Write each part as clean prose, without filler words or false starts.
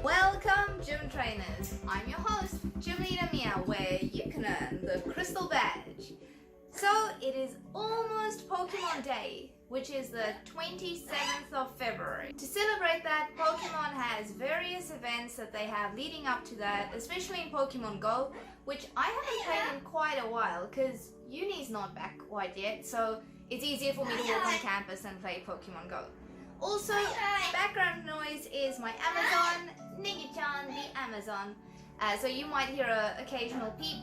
Welcome, gym trainers. I'm your host, Gym Leader Mia, where you can earn the crystal badge. So it is almost Pokemon Day, which is the 27th of February. To celebrate that, Pokemon has various events that they have leading up to that, especially in Pokemon Go, which I haven't played in quite a while because uni's not back quite yet, so it's easier for me to walk on campus and play Pokemon Go. Also, background noise is my Amazon, Niggy-chan the Amazon. So you might hear an occasional peep.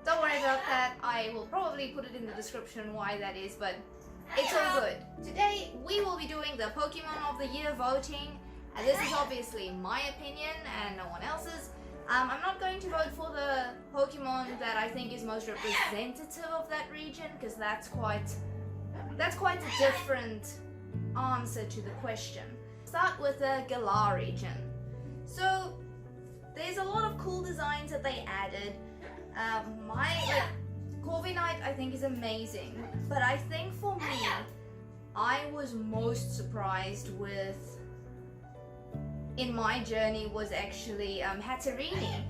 Don't worry about that, I will probably put it in the description why that is, but it's all good. Today we will be doing the Pokemon of the Year voting. This is obviously my opinion and no one else's. I'm not going to vote for the Pokemon that I think is most representative of that region, because that's quite a different answer to the question. Start with the Galar region. So there's a lot of cool designs that they added. Corviknight I think is amazing, but I think for me, I was most surprised with in my journey was actually Hatterene.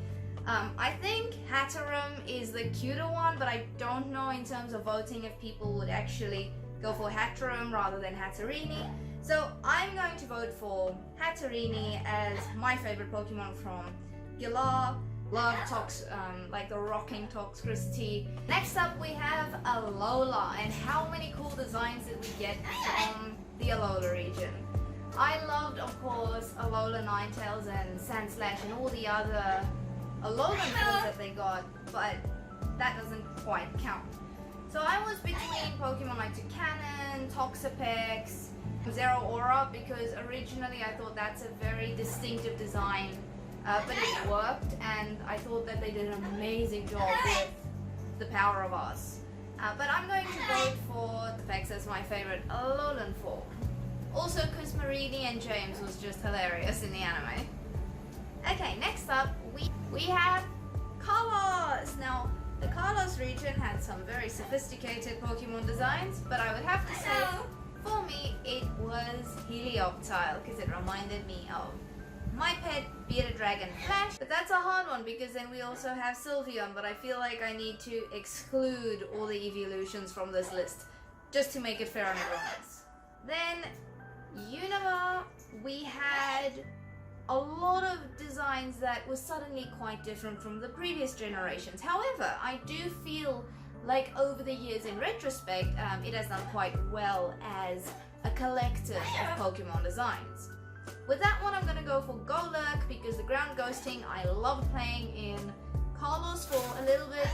I think Hatterene is the cuter one, but I don't know in terms of voting if people would actually go for Hatterene rather than Hatterene. So I'm going to vote for Hatterene as my favorite Pokemon from Galar. Love like the rocking toxicity. Next up we have Alola, and how many cool designs did we get from the Alola region? I loved, of course, Alola Ninetales and Sandslash and all the other Alolan forms that they got, but that doesn't quite count. So I was between Pokemon like Toucannon, Toxapex, Zeraora, because originally I thought that's a very distinctive design, but it worked, and I thought that they did an amazing job with the Power of Us. But I'm going to vote for Toxapex as my favorite Alolan form. Also, Cosmarini and James was just hilarious in the anime. Okay, next up we have Kalos. Now, the Kalos region had some very sophisticated Pokemon designs, but I would have to say, for me, it was Helioptile, because it reminded me of my pet bearded dragon Flash. But that's a hard one, because then we also have Sylveon, but I feel like I need to exclude all the evolutions from this list, just to make it fair on everyone else. Then, Unova, we had a lot of designs that were suddenly quite different from the previous generations. However, I do feel like over the years in retrospect, it has done quite well as a collective of Pokemon designs. With that one, I'm gonna go for Golurk, because the ground ghosting I loved playing in Kalos for a little bit.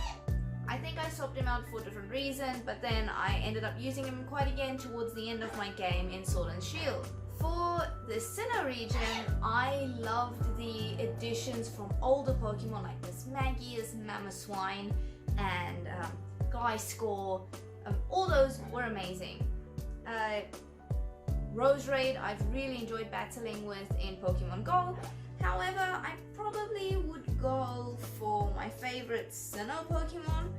I think I swapped him out for a different reason, but then I ended up using him quite again towards the end of my game in Sword and Shield. For the Sinnoh region, I loved the additions from older Pokemon like this Magius, Mamoswine, and Gliscor. All those were amazing. Roserade, I've really enjoyed battling with in Pokemon Go. However, I probably would go for my favorite Sinnoh Pokemon.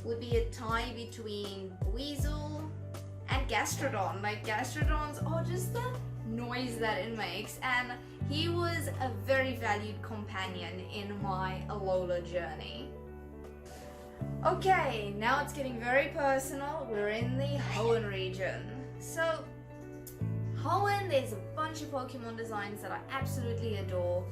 Would be a tie between Weasel and Gastrodon. Like, Gastrodons are just the noise that it makes, and he was a very valued companion in my Alola journey. Okay, now it's getting very personal. We're in the Hoenn region. So, Hoenn, there's a bunch of Pokemon designs that I absolutely adore.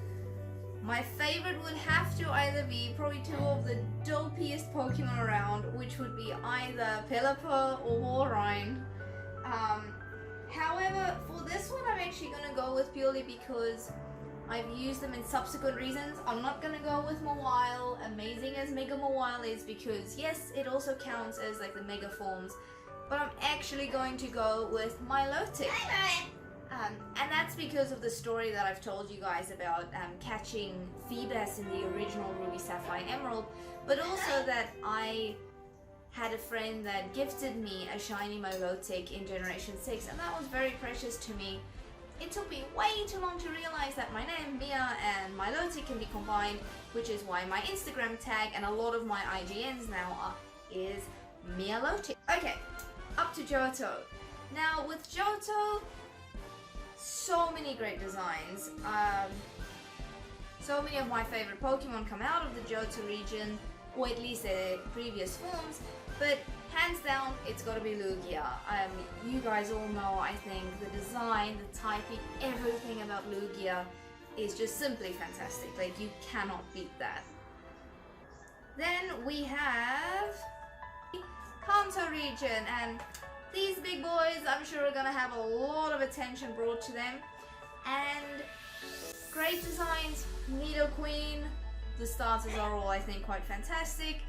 My favorite would have to either be probably two of the dopiest Pokemon around, which would be either Pelipper or Walrein. However, for this one I'm actually going to go with purely because I've used them in subsequent reasons. I'm not going to go with Mawile, amazing as Mega Mawile is, because yes, it also counts as like the Mega forms, but I'm actually going to go with Mialotic. And that's because of the story that I've told you guys about catching Feebas in the original Ruby, Sapphire, and Emerald, but also that I had a friend that gifted me a shiny Mialotic in Generation 6, and that was very precious to me. It took me way too long to realize that my name, Mia, and Mialotic can be combined, which is why my Instagram tag and a lot of my IGNs now is Mialotic. Okay, up to Johto. Now with Johto, so many great designs. so many of my favorite Pokemon come out of the Johto region, or at least their previous forms, but hands down, it's gotta be Lugia. You guys all know, I think, the design, the typing, everything about Lugia is just simply fantastic. Like, you cannot beat that. Then we have Kanto region, and these big boys I'm sure are gonna have a lot of attention brought to them. And great designs, Nidoqueen, the starters are all, I think, quite fantastic.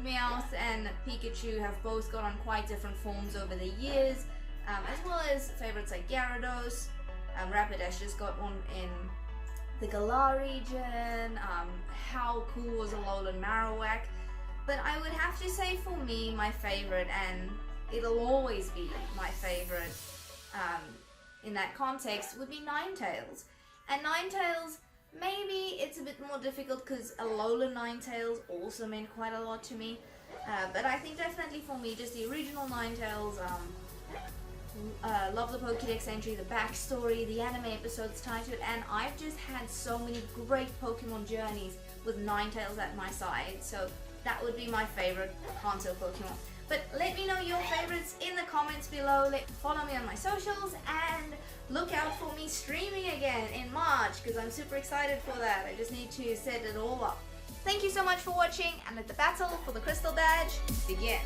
Meowth and Pikachu have both got on quite different forms over the years, as well as favorites like Gyarados. Rapidash just got one in the Galar region. How cool was Alola and Marowak? But I would have to say, for me, my favorite, and it'll always be my favorite in that context, would be Ninetales. And Ninetales, maybe it's a bit more difficult because Alola Ninetales also meant quite a lot to me. But I think definitely for me, just the original Ninetales, love the Pokedex entry, the backstory, the anime episodes tied to it, and I've just had so many great Pokemon journeys with Ninetales at my side, so that would be my favorite Kanto Pokemon. But let me know your favorites in the comments below. Follow me on my socials, and look out for me streaming again in March, because I'm super excited for that. I just need to set it all up. Thank you so much for watching, and let the battle for the Crystal Badge begin.